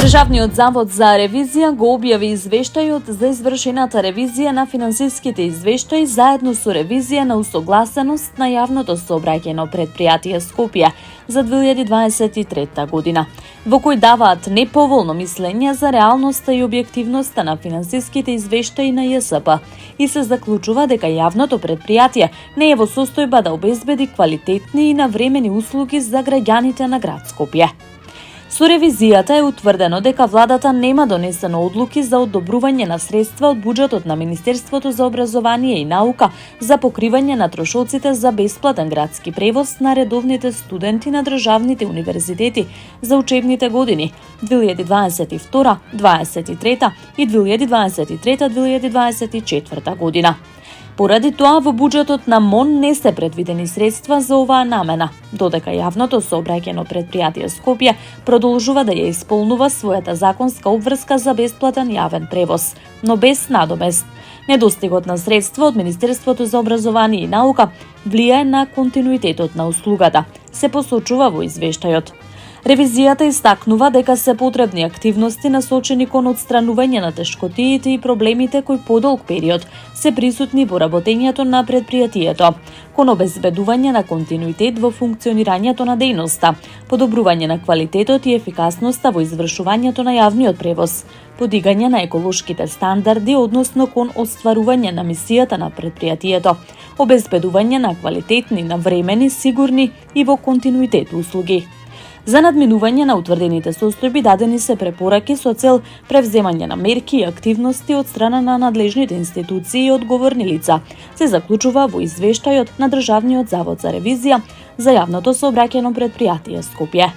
Државниот завод за ревизија го објави извештајот за извршената ревизија на финансиските извештаи заедно со ревизија на усогласеност на јавното сообраќајно предпријатие Скопје за 2023 година, во кој даваат неповолно мислење за реалноста и објективноста на финансиските извештаи на ЈСП и се заклучува дека јавното предпријатие не е во состојба да обезбеди квалитетни и навремени услуги за граѓаните на град Скопје. Со ревизијата е утврдено дека владата нема донесено одлуки за одобрување на средства од буџетот на Министерството за образование и наука за покривање на трошоците за бесплатен градски превоз на редовните студенти на државните универзитети за учебните години 2022, 2023 и 2023-2024 година. Поради тоа, во буџетот на МОН не се предвидени средства за оваа намена, додека јавното сообраќајно предпријатие Скопје продолжува да ја исполнува својата законска обврска за бесплатен јавен превоз, но без надомест. Недостигот на средства од Министерството за образование и наука влијае на континуитетот на услугата, се посочува во извештајот. Ревизијата истакнува дека се потребни активности насочени кон отстранување на тешкотиите и проблемите кои подолг период се присутни во работењето на предпријатието, кон обезбедување на континуитет во функционирањето на дејноста, подобрување на квалитетот и ефикасноста во извршувањето на јавниот превоз, подигање на еколошките стандарди односно кон остварување на мисијата на предпријатието, обезбедување на квалитетни, навремени, сигурни и во континуитет услуги. За надминување на утврдените состојби дадени се препораки со цел превземање на мерки и активности од страна на надлежните институции и одговорни лица, се заклучува во извештајот на Државниот завод за ревизија за јавното сообраќајно предпријатие Скопје.